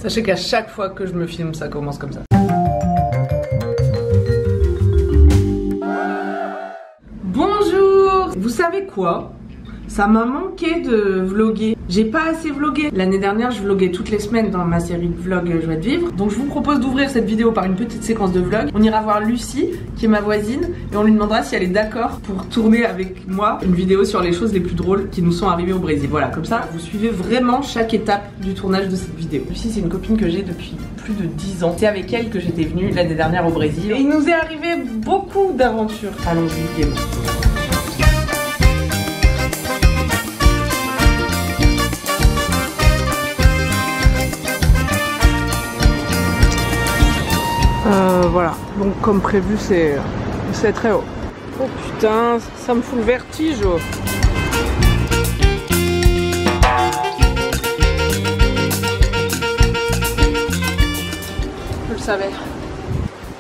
Sachez qu'à chaque fois que je me filme, ça commence comme ça. Bonjour! Vous savez quoi? Ça m'a manqué de vlogger. J'ai pas assez vlogué. L'année dernière, je vloguais toutes les semaines dans ma série de vlogs Joie de vivre. Donc je vous propose d'ouvrir cette vidéo par une petite séquence de vlog. On ira voir Lucie, qui est ma voisine, et on lui demandera si elle est d'accord pour tourner avec moi une vidéo sur les choses les plus drôles qui nous sont arrivées au Brésil. Voilà, comme ça, vous suivez vraiment chaque étape du tournage de cette vidéo. Lucie, c'est une copine que j'ai depuis plus de 10 ans. C'est avec elle que j'étais venue l'année dernière au Brésil. Et il nous est arrivé beaucoup d'aventures. Allons-y, gaiement. Voilà, donc comme prévu c'est très haut. Oh putain, ça me fout le vertige. Je le savais.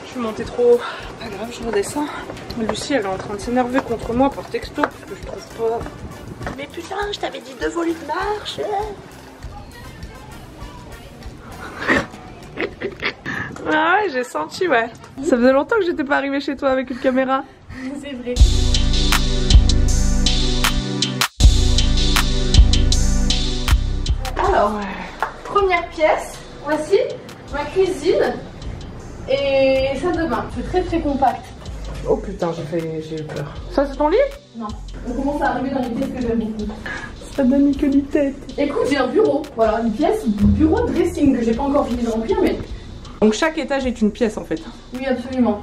Je suis montée trop haut. Pas grave, je redescends. Lucie elle est en train de s'énerver contre moi par texto parce que je trouve pas. Mais putain, je t'avais dit 2 volets de marche. Ah ouais, j'ai senti, ouais. Ça faisait longtemps que j'étais pas arrivée chez toi avec une caméra. C'est vrai. Alors, première pièce, voici ma cuisine et salle de bain. C'est très compact. Oh putain, j'ai eu peur. Ça c'est ton lit? Non. On commence à arriver dans les pièces que j'aime beaucoup. Ça donne que ni tête. Écoute, j'ai un bureau. Voilà, une pièce, bureau de dressing que j'ai pas encore fini de remplir, mais... Donc chaque étage est une pièce en fait. Oui, absolument.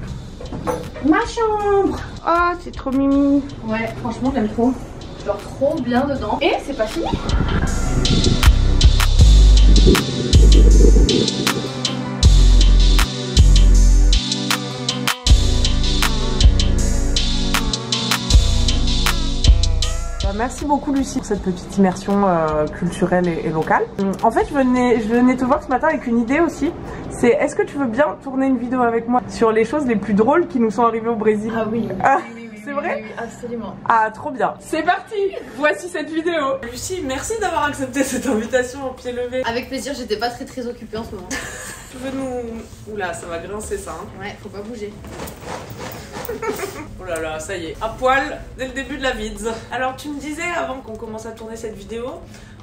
Ma chambre. Ah, c'est trop mimi. Ouais, franchement, j'aime trop. Je dors trop bien dedans. Et c'est pas fini. Merci beaucoup Lucie pour cette petite immersion culturelle et locale. En fait, je venais te voir ce matin avec une idée aussi. C'est est-ce que tu veux bien tourner une vidéo avec moi sur les choses les plus drôles qui nous sont arrivées au Brésil? Ah oui. C'est vrai? Oui, absolument. Ah, trop bien. C'est parti. Voici cette vidéo. Lucie, merci d'avoir accepté cette invitation au pied levé. Avec plaisir, j'étais pas très occupée en ce moment. Tu veux nous... Oula, ça va grincer ça. Hein. Ouais, faut pas bouger. Oh là là, ça y est, à poil dès le début de la vids. Alors tu me disais avant qu'on commence à tourner cette vidéo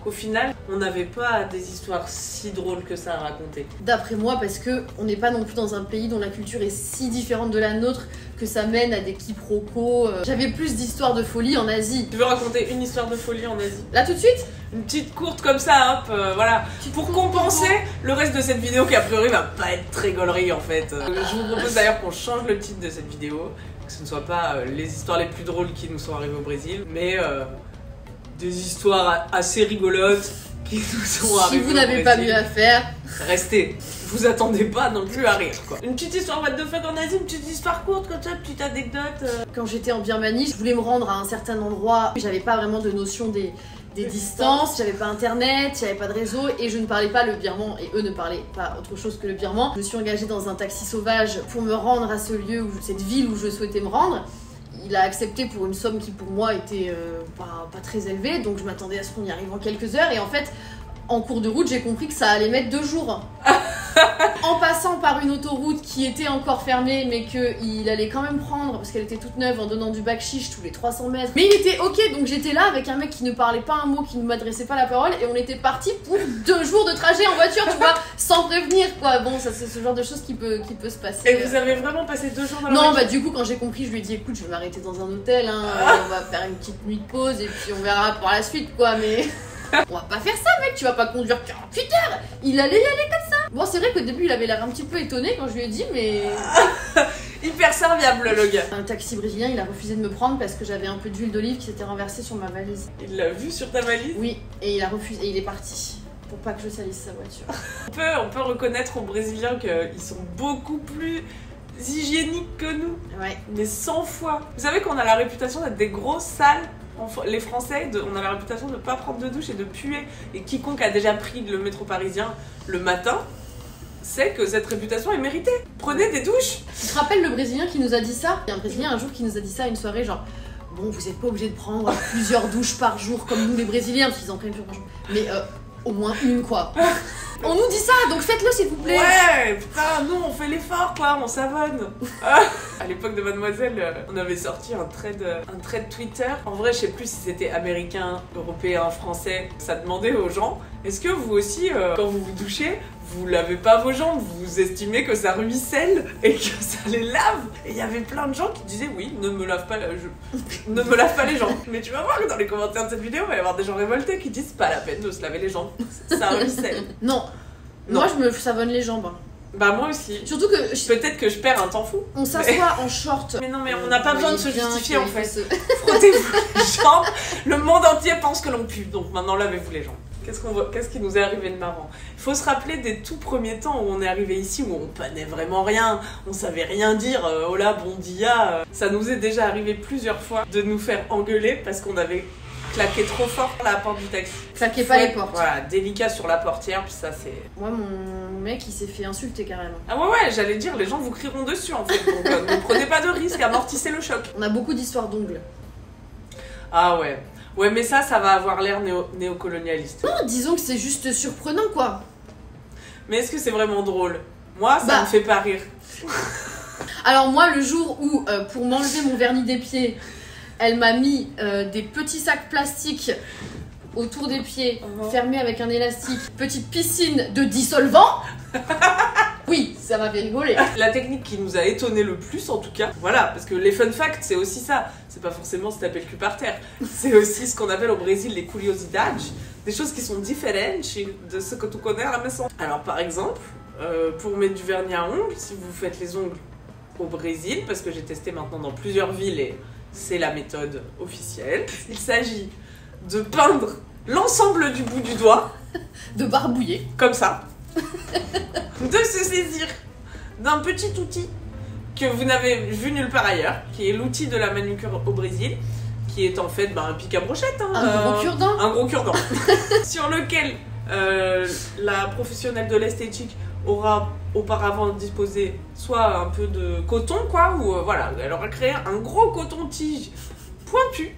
qu'au final on n'avait pas des histoires si drôles que ça à raconter. D'après moi, parce que on n'est pas non plus dans un pays dont la culture est si différente de la nôtre que ça mène à des quiproquos. J'avais plus d'histoires de folie en Asie. Tu veux raconter une histoire de folie en Asie? Là tout de suite? Une petite courte comme ça, hop, voilà. Pour compenser le reste de cette vidéo qui a priori va pas être très gaulerie en fait. Je vous propose d'ailleurs qu'on change le titre de cette vidéo. Que ce ne soit pas les histoires les plus drôles qui nous sont arrivées au Brésil, mais des histoires assez rigolotes qui nous sont arrivées. Si vous n'avez pas mieux à faire, restez. Vous attendez pas non plus à rire quoi. Une petite histoire what the fuck en Asie, une petite histoire courte comme ça, une petite anecdote. Quand j'étais en Birmanie, je voulais me rendre à un certain endroit. J'avais pas vraiment de notion des distances, j'avais pas internet, j'avais pas de réseau et je ne parlais pas le birman et eux ne parlaient pas autre chose que le birman. Je me suis engagée dans un taxi sauvage pour me rendre à ce lieu, cette ville où je souhaitais me rendre. Il a accepté pour une somme qui pour moi était pas très élevée, donc je m'attendais à ce qu'on y arrive en quelques heures et en fait en cours de route j'ai compris que ça allait mettre 2 jours. En passant par une autoroute qui était encore fermée mais qu'il allait quand même prendre parce qu'elle était toute neuve en donnant du bakshish tous les 300 mètres. Mais il était ok, donc j'étais là avec un mec qui ne parlait pas un mot, qui ne m'adressait pas la parole et on était parti pour 2 jours de trajet en voiture, tu vois, sans prévenir quoi. Bon, ça c'est ce genre de choses qui peut se passer. Et vous avez vraiment passé 2 jours dans la Non, voiture? bah du coup quand j'ai compris je lui ai dit écoute je vais m'arrêter dans un hôtel, hein, on va faire une petite nuit de pause et puis on verra par la suite quoi, mais... On va pas faire ça mec, tu vas pas conduire 48 heures. Il allait y aller comme ça. Bon c'est vrai qu'au début il avait l'air un petit peu étonné quand je lui ai dit mais... Hyper serviable le gars. Un taxi brésilien il a refusé de me prendre parce que j'avais un peu d'huile d'olive qui s'était renversée sur ma valise. Il l'a vu sur ta valise? Oui, et il a refusé et il est parti. Pour pas que je salisse sa voiture. On peut reconnaître aux Brésiliens qu'ils sont beaucoup plus hygiéniques que nous. Ouais. Mais 100 fois. Vous savez qu'on a la réputation d'être des grosses sales. Les Français, on a la réputation de ne pas prendre de douche et de puer. Et quiconque a déjà pris le métro parisien le matin sait que cette réputation est méritée. Prenez des douches. Tu te rappelles le Brésilien qui nous a dit ça? Il y a un Brésilien un jour qui nous a dit ça à une soirée genre bon vous n'êtes pas obligé de prendre plusieurs douches par jour comme nous les Brésiliens parce qu'ils en prennent plusieurs par jour. Mais au moins une quoi. On nous dit ça, donc faites-le s'il vous plaît. Ouais, putain, nous on fait l'effort quoi, on savonne. À l'époque de Mademoiselle, on avait sorti un thread Twitter. En vrai, je sais plus si c'était américain, européen, français. Ça demandait aux gens, est-ce que vous aussi, quand vous vous douchez, vous lavez pas vos jambes, vous estimez que ça ruisselle et que ça les lave? Et il y avait plein de gens qui disaient oui, ne me lave pas les jambes. Mais tu vas voir que dans les commentaires de cette vidéo, il va y avoir des gens révoltés qui disent pas la peine de se laver les jambes, ça ruisselle. Non. Moi je me savonne les jambes. Bah moi aussi. Surtout que peut-être que je perds un temps fou. On s'assoit en short. Mais non mais on n'a pas besoin de se justifier en fait. Frottez-vous les jambes. Le monde entier pense que l'on pue. Donc maintenant lavez-vous les jambes. Qu'est-ce qui nous est arrivé de marrant? Il faut se rappeler des tout premiers temps où on est arrivé ici, où on connaît vraiment rien, on savait rien dire, hola, bon dia. Ça nous est déjà arrivé plusieurs fois de nous faire engueuler parce qu'on avait claqué trop fort la porte du taxi. Claquez pas les portes. Voilà, délicat sur la portière, puis ça c'est... Moi mon mec il s'est fait insulter carrément. Ah ouais, j'allais dire, les gens vous crieront dessus en fait, donc ne prenez pas de risque, amortissez le choc. On a beaucoup d'histoires d'ongles. Ah ouais. Ouais, mais ça va avoir l'air néocolonialiste. Non, disons que c'est juste surprenant, quoi. Mais est-ce que c'est vraiment drôle? Moi, ça me fait pas rire. Alors moi, le jour où, pour m'enlever mon vernis des pieds, elle m'a mis des petits sacs plastiques autour des pieds, fermés avec un élastique, petite piscine de dissolvant. Oui, ça m'a fait rigoler. La technique qui nous a étonné le plus, en tout cas, voilà, parce que les fun facts, c'est aussi ça. C'est pas forcément se taper le cul par terre. C'est aussi ce qu'on appelle au Brésil les curiosidades, des choses qui sont différentes de ce que tu connais à la maison. Alors, par exemple, pour mettre du vernis à ongles, si vous faites les ongles au Brésil, parce que j'ai testé maintenant dans plusieurs villes et c'est la méthode officielle, il s'agit de peindre l'ensemble du bout du doigt, de barbouiller, comme ça. De se saisir d'un petit outil que vous n'avez vu nulle part ailleurs, qui est l'outil de la manucure au Brésil, qui est en fait un pic à brochette. Hein, un gros cure-dent. Un gros cure-dent. Sur lequel la professionnelle de l'esthétique aura auparavant disposé soit un peu de coton, quoi, ou voilà, elle aura créé un gros coton-tige pointu.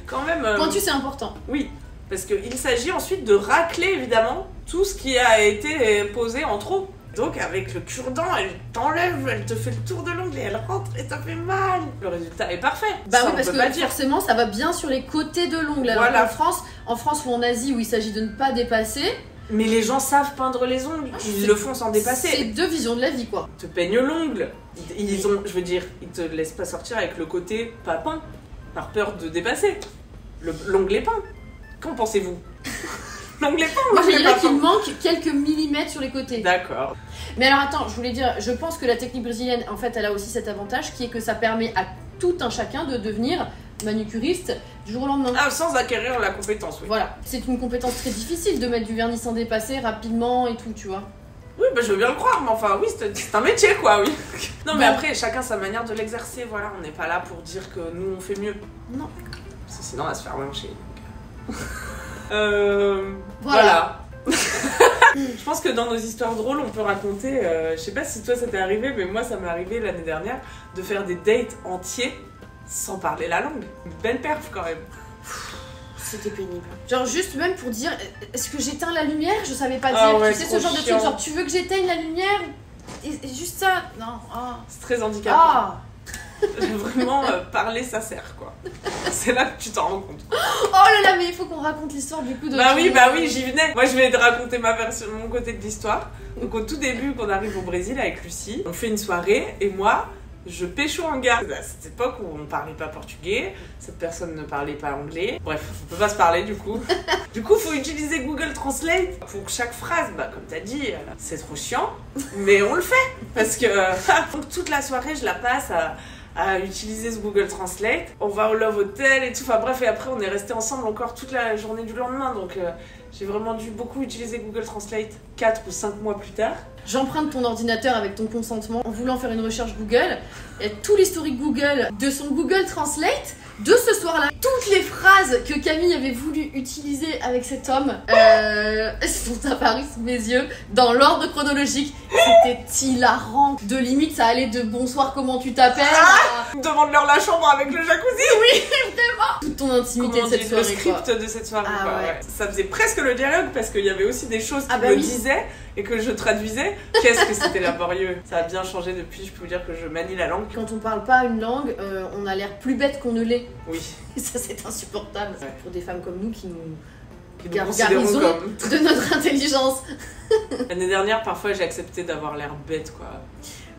Quand même. Pointu, c'est important. Oui. Parce qu'il s'agit ensuite de racler évidemment tout ce qui a été posé en trop. Donc avec le cure-dent, elle t'enlève, elle te fait le tour de l'ongle et elle rentre et ça fait mal. Le résultat est parfait. Bah ça, oui, parce que forcément ça va bien sur les côtés de l'ongle. Alors voilà. En France ou en Asie où il s'agit de ne pas dépasser. Mais les gens savent peindre les ongles, ils le font sans dépasser. C'est deux visions de la vie quoi. Ils te peignent l'ongle. Ils te laissent pas sortir avec le côté pas peint, par peur de dépasser. L'ongle est peint. Qu'en pensez-vous? L'ongle est peint. Moi je dirais qu'il manque quelques millimètres sur les côtés. D'accord. Mais alors attends, je voulais dire, je pense que la technique brésilienne, en fait, elle a aussi cet avantage qui est que ça permet à tout un chacun de devenir manucuriste du jour au lendemain. Ah, sans acquérir la compétence, oui. Voilà. C'est une compétence très difficile de mettre du vernis sans dépasser rapidement et tout, tu vois. Oui, bah je veux bien le croire, mais enfin, oui, c'est un métier, quoi, oui. Non, mais après, chacun sa manière de l'exercer, voilà. On n'est pas là pour dire que nous, on fait mieux. Non. Parce que sinon, on va se faire lyncher. Voilà. Je pense que dans nos histoires drôles, on peut raconter, je sais pas si toi ça t'est arrivé, mais moi ça m'est arrivé l'année dernière, de faire des dates entiers sans parler la langue. Une belle perf quand même. C'était pénible. Genre juste même pour dire, est-ce que j'éteins la lumière? Je savais pas dire, ah ouais, tu sais ce genre de truc, genre tu veux que j'éteigne la lumière? Et juste ça, non. Ah. C'est très handicapant. Ah. Vraiment, parler ça sert quoi. C'est là que tu t'en rends compte. Oh là là, mais il faut qu'on raconte l'histoire du coup de... Bah oui, j'y venais. Moi je vais te raconter ma version, mon côté de l'histoire. Donc au tout début, quand on arrive au Brésil avec Lucie, on fait une soirée et moi, je pécho un gars. À cette époque où on parlait pas portugais, cette personne ne parlait pas anglais. Bref, on peut pas se parler du coup. Du coup, faut utiliser Google Translate pour chaque phrase. Bah comme t'as dit, c'est trop chiant, mais on le fait. Parce que donc toute la soirée, je la passe à utiliser ce Google Translate. On va au Love Hotel et tout. Enfin bref, et après on est restés ensemble encore toute la journée du lendemain. Donc j'ai vraiment dû beaucoup utiliser Google Translate 4 ou 5 mois plus tard. J'emprunte ton ordinateur avec ton consentement en voulant faire une recherche Google. Et tout l'historique Google de son Google Translate de ce soir-là. Toutes les phrases que Camille avait voulu utiliser avec cet homme sont apparues sous mes yeux dans l'ordre chronologique. C'était hilarant. De limite, ça allait de bonsoir, comment tu t'appelles Demande-leur la chambre avec le jacuzzi. Oui, vraiment. Toute ton intimité de cette soirée. Le script de cette soirée. Ah, quoi, ouais. Ça faisait presque le dialogue parce qu'il y avait aussi des choses qu'il me disait et que je traduisais. Qu'est-ce que c'était laborieux. Ça a bien changé depuis, je peux vous dire que je manie la langue. Quand on parle pas une langue, on a l'air plus bête qu'on ne l'est. Oui. Et ça, c'est insupportable. Ouais. Pour des femmes comme nous qui nous gargarisons de notre intelligence. L'année dernière, parfois, j'ai accepté d'avoir l'air bête, quoi.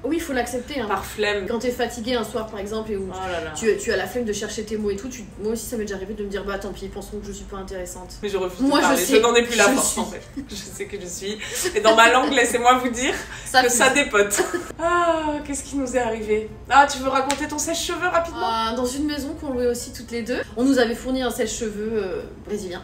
Oui, il faut l'accepter. Hein. Par flemme. Quand t'es fatigué un soir, par exemple, et où tu as la flemme de chercher tes mots et tout, moi aussi, ça m'est déjà arrivé de me dire, bah tant pis, ils penseront que je suis pas intéressante. Mais je refuse de parler, je n'en ai plus la force, en fait. Je sais que je suis. Et dans ma langue, laissez-moi vous dire que ça dépote. Ah, qu'est-ce qui nous est arrivé? Ah, tu veux raconter ton sèche-cheveux rapidement? Dans une maison qu'on louait aussi toutes les deux, on nous avait fourni un sèche-cheveux brésilien.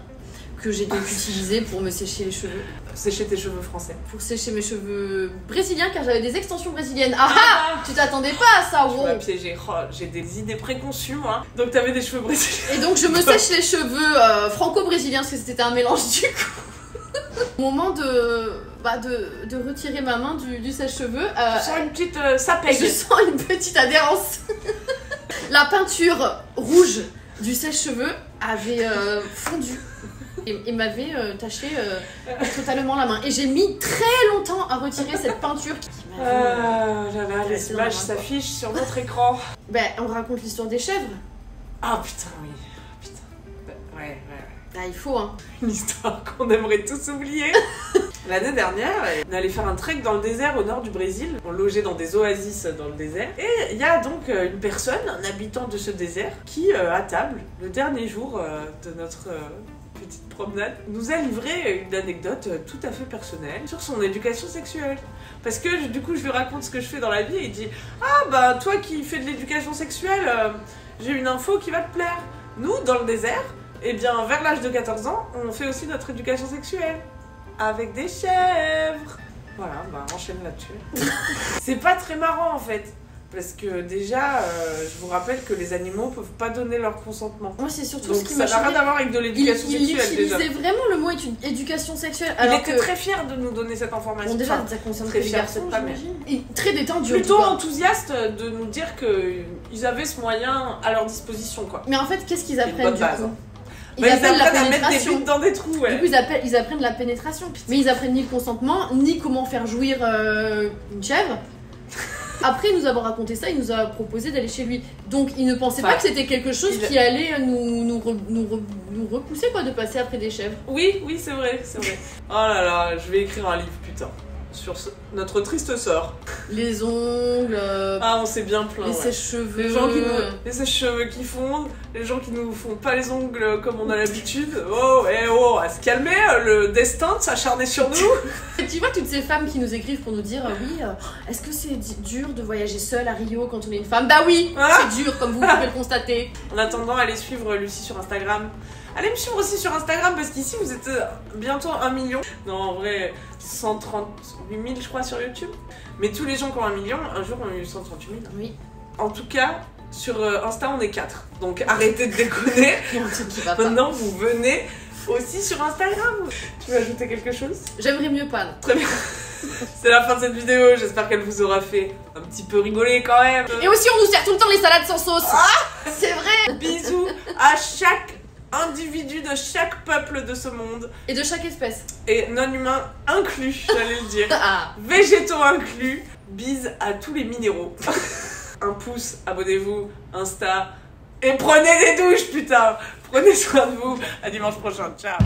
Que j'ai donc utilisé pour me sécher les cheveux. Sécher tes cheveux français. Pour sécher mes cheveux brésiliens, car j'avais des extensions brésiliennes. Ah ah, tu t'attendais pas à ça, wow. Tu m'as piégé. Oh, j'ai des idées préconçues, moi. Donc t'avais des cheveux brésiliens. Et donc je me sèche les cheveux franco-brésiliens, parce que c'était un mélange du coup. Au moment de retirer ma main du sèche-cheveux... je sens une petite sapègue. Je sens une petite adhérence. La peinture rouge du sèche-cheveux avait fondu. Et m'avait taché totalement la main. Et j'ai mis très longtemps à retirer cette peinture qui m'avait... les images s'affichent sur notre écran. Ben, on raconte l'histoire des chèvres. Ah putain, oui. Putain. Ouais. Ah, il faut, hein. Une histoire qu'on aimerait tous oublier. L'année dernière, on allait faire un trek dans le désert au nord du Brésil. On logeait dans des oasis dans le désert. Et il y a donc une personne, un habitant de ce désert, qui, à table, le dernier jour de notre... petite promenade, nous a livré une anecdote tout à fait personnelle sur son éducation sexuelle. Parce que du coup je lui raconte ce que je fais dans la vie et il dit « Ah bah toi qui fais de l'éducation sexuelle, j'ai une info qui va te plaire. Nous dans le désert, eh bien vers l'âge de 14 ans, on fait aussi notre éducation sexuelle. Avec des chèvres. » Voilà, bah enchaîne là-dessus. C'est pas très marrant en fait. Parce que déjà, je vous rappelle que les animaux peuvent pas donner leur consentement. Moi, c'est surtout donc, ce qui m'a choqué. Ça n'a rien à voir avec de l'éducation sexuelle déjà. Il utilisait vraiment le mot éducation sexuelle. Il était très fier de nous donner cette information. Bon, déjà, ça concerne très les garçons, pas et très détendu. Plutôt enthousiaste de nous dire qu'ils avaient ce moyen à leur disposition, quoi. Mais en fait, qu'est-ce qu'ils apprennent du coup? Ils apprennent à mettre des bites dans des trous, ouais. Du coup, ils apprennent la pénétration. Mais ils apprennent ni le consentement, ni comment faire jouir une chèvre. Après nous avoir raconté ça, il nous a proposé d'aller chez lui. Donc il ne pensait pas que c'était quelque chose qui allait nous repousser, quoi, de passer après des chèvres. Oui, c'est vrai. Oh là là, je vais écrire un livre, putain. Sur notre triste sort. Les ongles... Ah, on s'est bien plaint, les sèche-cheveux... Les sèche-cheveux qui fondent, les gens qui nous font pas les ongles comme on a l'habitude. Oh, à se calmer, le destin de s'acharner sur nous. Tu vois toutes ces femmes qui nous écrivent pour nous dire oui, est-ce que c'est dur de voyager seule à Rio quand on est une femme? Bah oui, c'est dur, comme vous pouvez le constater. En attendant, allez suivre Lucie sur Instagram. Allez me suivre aussi sur Instagram parce qu'ici vous êtes bientôt 1 million. Non, en vrai, 138 000 je crois sur YouTube. Mais tous les gens qui ont 1 million, un jour ont eu 138 000. Oui. En tout cas, sur Insta on est 4. Donc arrêtez de déconner. Maintenant vous venez aussi sur Instagram. Tu veux ajouter quelque chose? J'aimerais mieux pas. Non. Très bien. C'est la fin de cette vidéo, j'espère qu'elle vous aura fait un petit peu rigoler quand même. Et aussi on nous sert tout le temps les salades sans sauce. C'est vrai. Bisous à chaque individu de chaque peuple de ce monde. Et de chaque espèce. Et non-humains inclus, j'allais le dire. Végétaux inclus. Bise à tous les minéraux. Un pouce, abonnez-vous, Insta. Et prenez des douches, putain. Prenez soin de vous. À dimanche prochain. Ciao.